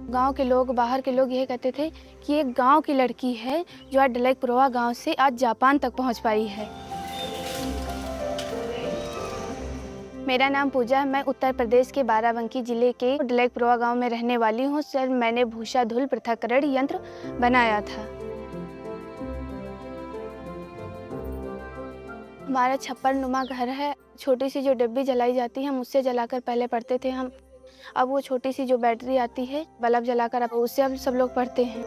गांव के लोग, बाहर के लोग यही कहते थे कि एक गांव की लड़की है जो आज डलाईपुरवा गांव से आज जापान तक पहुंच पाई है। मेरा नाम पूजा है। मैं उत्तर प्रदेश के बाराबंकी जिले के डलाईपुरवा गांव में रहने वाली हूं। सर, मैंने भूसा धूल पृथक्करण यंत्र बनाया था। हमारा छप्पर नुमा घर है। छोटी सी जो डिब्बी जलाई जाती है हम उससे जलाकर पहले पढ़ते थे हम। अब वो छोटी सी जो बैटरी आती है बल्ब जलाकर, अब उससे अब सब लोग पढ़ते हैं।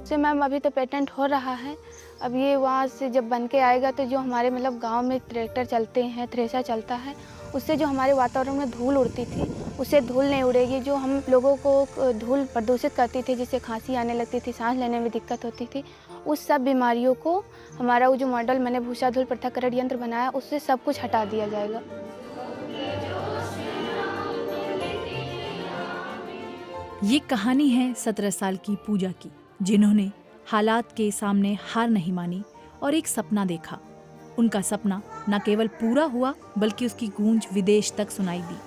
से मैम अभी तो पेटेंट हो रहा है। अब ये वहाँ से जब बन के आएगा तो जो हमारे मतलब गांव में ट्रैक्टर चलते हैं, थ्रेसर चलता है, उससे जो हमारे वातावरण में धूल उड़ती थी उससे धूल नहीं उड़ेगी। जो हम लोगों को धूल प्रदूषित करती थी, जिससे खांसी आने लगती थी, सांस लेने में दिक्कत होती थी, उस सब बीमारियों को हमारा वो जो मॉडल मैंने भूसा धूल पृथक्करण यंत्र बनाया उससे सब कुछ हटा दिया जाएगा। ये कहानी है 17 साल की पूजा की, जिन्होंने हालात के सामने हार नहीं मानी और एक सपना देखा। उनका सपना न केवल पूरा हुआ बल्कि उसकी गूंज विदेश तक सुनाई दी।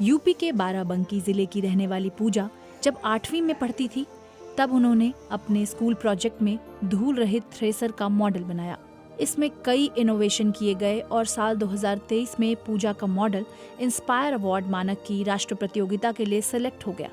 यूपी के बाराबंकी जिले की रहने वाली पूजा जब 8वीं में पढ़ती थी तब उन्होंने अपने स्कूल प्रोजेक्ट में धूल रहित थ्रेसर का मॉडल बनाया। इसमें कई इनोवेशन किए गए और साल 2023 में पूजा का मॉडल इंस्पायर अवार्ड मानक की राष्ट्रीय प्रतियोगिता के लिए सिलेक्ट हो गया।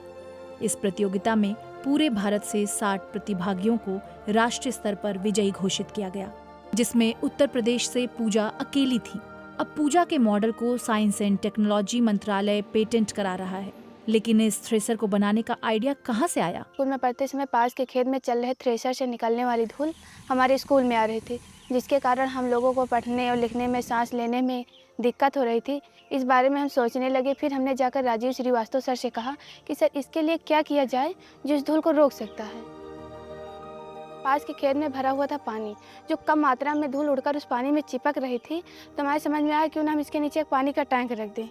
इस प्रतियोगिता में पूरे भारत से 60 प्रतिभागियों को राष्ट्रीय स्तर पर विजयी घोषित किया गया, जिसमें उत्तर प्रदेश से पूजा अकेली थी। अब पूजा के मॉडल को साइंस एंड टेक्नोलॉजी मंत्रालय पेटेंट करा रहा है, लेकिन इस थ्रेसर को बनाने का आइडिया कहाँ से आया? स्कूल में पढ़ते समय पास के खेत में चल रहे थ्रेसर से निकलने वाली धूल हमारे स्कूल में आ रही थी, जिसके कारण हम लोगों को पढ़ने और लिखने में, सांस लेने में दिक्कत हो रही थी। इस बारे में हम सोचने लगे। फिर हमने जाकर राजीव श्रीवास्तव सर से कहा कि सर इसके लिए क्या किया जाए जो इस धूल को रोक सकता है। पास के खेत में भरा हुआ था पानी, जो कम मात्रा में धूल उड़कर उस पानी में चिपक रही थी, तो हमारे समझ में आया क्यों ना हम इसके नीचे एक पानी का टैंक रख दें,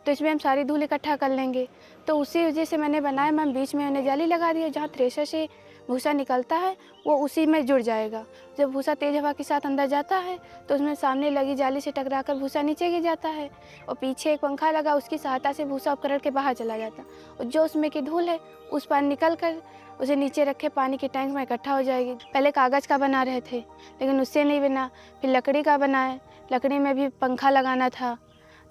तो इसमें हम सारी धूल इकट्ठा कर लेंगे। तो उसी वजह से मैंने बनाया। मैम बीच में मैंने जाली लगा दी, जहाँ थ्रेसर से भूसा निकलता है वो उसी में जुड़ जाएगा। जब भूसा तेज हवा के साथ अंदर जाता है तो उसमें सामने लगी जाली से टकराकर भूसा नीचे गिर जाता है, और पीछे एक पंखा लगा, उसकी सहायता से भूसा उपकरण के बाहर चला जाता, और जो उसमें की धूल है उस पर निकल कर उसे नीचे रखे पानी के टैंक में इकट्ठा हो जाएगी। पहले कागज़ का बना रहे थे लेकिन उससे नहीं बना, फिर लकड़ी का बनाए। लकड़ी में भी पंखा लगाना था,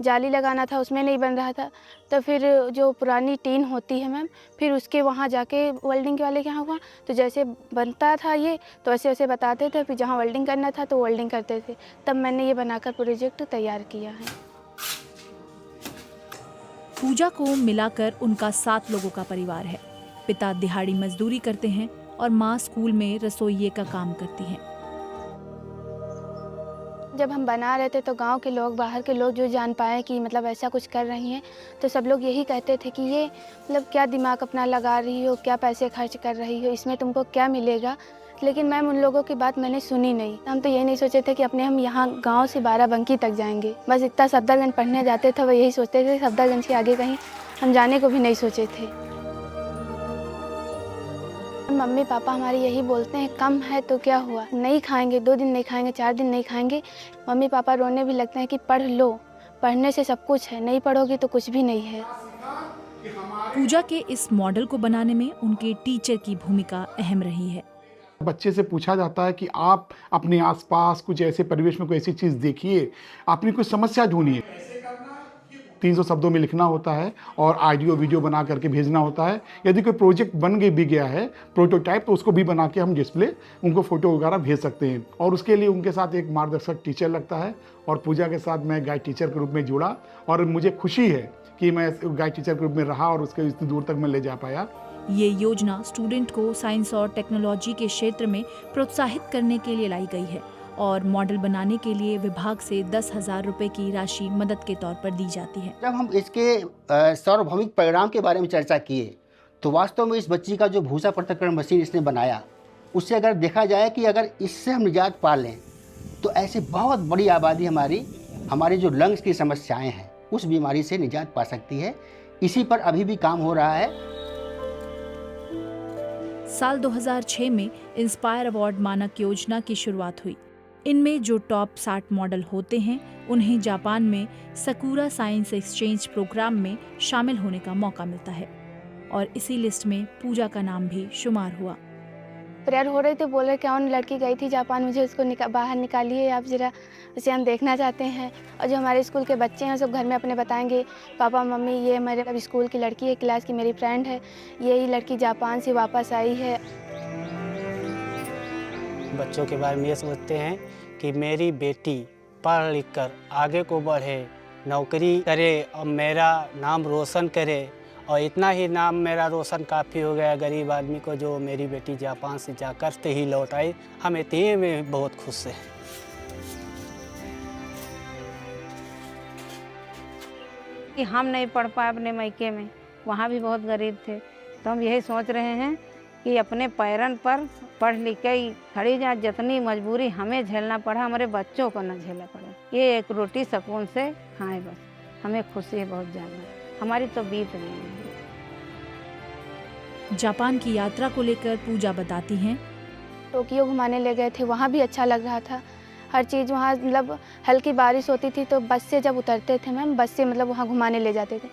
जाली लगाना था, उसमें नहीं बन रहा था। तो फिर जो पुरानी टीन होती है मैम, फिर उसके वहाँ जाके वेल्डिंग वाले के यहाँ हुआ, तो जैसे बनता था ये तो वैसे वैसे बताते थे। फिर जहाँ वेल्डिंग करना था तो वेल्डिंग करते थे। तब मैंने ये बनाकर प्रोजेक्ट तैयार किया है। पूजा को मिलाकर उनका 7 लोगों का परिवार है। पिता दिहाड़ी मजदूरी करते हैं और माँ स्कूल में रसोइये का काम करती हैं। जब हम बना रहे थे तो गांव के लोग, बाहर के लोग जो जान पाए कि मतलब ऐसा कुछ कर रही हैं, तो सब लोग यही कहते थे कि ये मतलब क्या दिमाग अपना लगा रही हो, क्या पैसे खर्च कर रही हो, इसमें तुमको क्या मिलेगा। लेकिन मैम उन लोगों की बात मैंने सुनी नहीं। हम तो यही नहीं सोचे थे कि अपने हम यहाँ गांव से बाराबंकी तक जाएंगे। बस इतना सफदरगंज पढ़ने जाते थे, वो यही सोचते थे। सफदरगंज के आगे कहीं हम जाने को भी नहीं सोचे थे। मम्मी पापा हमारे यही बोलते हैं, कम है तो क्या हुआ, नहीं खाएंगे, 2 दिन नहीं खाएंगे, 4 दिन नहीं खाएंगे। मम्मी पापा रोने भी लगते हैं कि पढ़ लो, पढ़ने से सब कुछ है, नहीं पढ़ोगी तो कुछ भी नहीं है। पूजा के इस मॉडल को बनाने में उनके टीचर की भूमिका अहम रही है। बच्चे से पूछा जाता है कि आप अपने आसपास कुछ ऐसे परिवेश में कोई ऐसी चीज़ देखिए, अपनी कुछ समस्या ढूंढिए। 300 शब्दों में लिखना होता है और ऑडियो वीडियो बना करके भेजना होता है। यदि कोई प्रोजेक्ट बन भी गया है प्रोटोटाइप, तो उसको भी बना के हम डिस्प्ले उनको फोटो वगैरह भेज सकते हैं। और उसके लिए उनके साथ एक मार्गदर्शक टीचर लगता है, और पूजा के साथ मैं गाइड टीचर के रूप में जुड़ा, और मुझे खुशी है कि मैं गाइड टीचर के रूप में रहा और उसके इतनी दूर तक मैं ले जा पाया। ये योजना स्टूडेंट को साइंस और टेक्नोलॉजी के क्षेत्र में प्रोत्साहित करने के लिए लाई गई है और मॉडल बनाने के लिए विभाग से 10,000 रुपए की राशि मदद के तौर पर दी जाती है। जब हम इसके सार्वभौमिक परिणाम के बारे में चर्चा किए तो वास्तव में इस बच्ची का जो भूसा पृथक्करण मशीन इसने बनाया, उससे अगर देखा जाए कि अगर इससे हम निजात पा लें तो ऐसे बहुत बड़ी आबादी हमारी जो लंग्स की समस्याएं हैं उस बीमारी से निजात पा सकती है। इसी पर अभी भी काम हो रहा है। साल 2006 में इंस्पायर अवार्ड मानक योजना की शुरुआत हुई। इनमें जो टॉप 60 मॉडल होते हैं उन्हें जापान में सकुरा साइंस एक्सचेंज प्रोग्राम में शामिल होने का मौका मिलता है और इसी लिस्ट में पूजा का नाम भी शुमार हुआ। प्रेयर हो रही थी, बोल रहे कौन लड़की गई थी जापान, मुझे उसको बाहर निकालिए आप ज़रा, उसे हम देखना चाहते हैं। और जो हमारे स्कूल के बच्चे हैं सब घर में अपने बताएंगे, पापा मम्मी ये मेरे स्कूल की लड़की है, क्लास की मेरी फ्रेंड है, यही लड़की जापान से वापस आई है। बच्चों के बारे में ये सोचते हैं कि मेरी बेटी पढ़ लिख कर आगे को बढ़े, नौकरी करे और मेरा नाम रोशन करे। और इतना ही नाम मेरा रोशन काफ़ी हो गया गरीब आदमी को, जो मेरी बेटी जापान से जाकर ही लौट आई। हम इतने में बहुत खुश हैं। कि हम नहीं पढ़ पाए अपने मायके में, वहाँ भी बहुत गरीब थे, तो हम यही सोच रहे हैं कि अपने पैरन पर पढ़ लिख के खड़ी जाए, जितनी मजबूरी हमें झेलना पड़ा हमारे बच्चों को न झेलना पड़े। ये एक रोटी सुकून से खाएं, बस हमें खुशी है बहुत ज़्यादा, हमारी तो बीत रही है। जापान की यात्रा को लेकर पूजा बताती हैं, टोक्यो घुमाने ले गए थे, वहाँ भी अच्छा लग रहा था। हर चीज़ वहाँ मतलब हल्की बारिश होती थी तो बस से जब उतरते थे मैम, बस से मतलब वहाँ घुमाने ले जाते थे,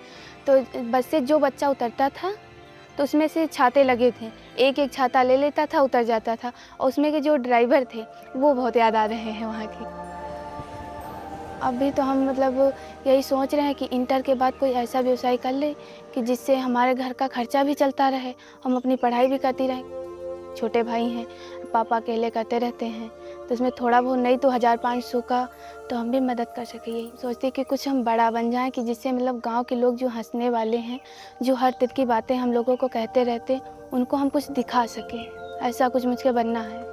तो बस से जो बच्चा उतरता था तो उसमें से छाते लगे थे, एक एक छाता ले लेता था, उतर जाता था। और उसमें के जो ड्राइवर थे वो बहुत याद आ रहे हैं वहाँ के। अभी तो हम मतलब यही सोच रहे हैं कि इंटर के बाद कोई ऐसा व्यवसाय कर ले कि जिससे हमारे घर का खर्चा भी चलता रहे, हम अपनी पढ़ाई भी करती रहें। छोटे भाई हैं, पापा अकेले करते रहते हैं, तो उसमें थोड़ा बहुत नहीं तो 1500 का तो हम भी मदद कर सकें। यही सोचते हैं कि कुछ हम बड़ा बन जाएं कि जिससे मतलब गांव के लोग जो हंसने वाले हैं, जो हर तरह की बातें हम लोगों को कहते रहते, उनको हम कुछ दिखा सकें। ऐसा कुछ मुझको बनना है।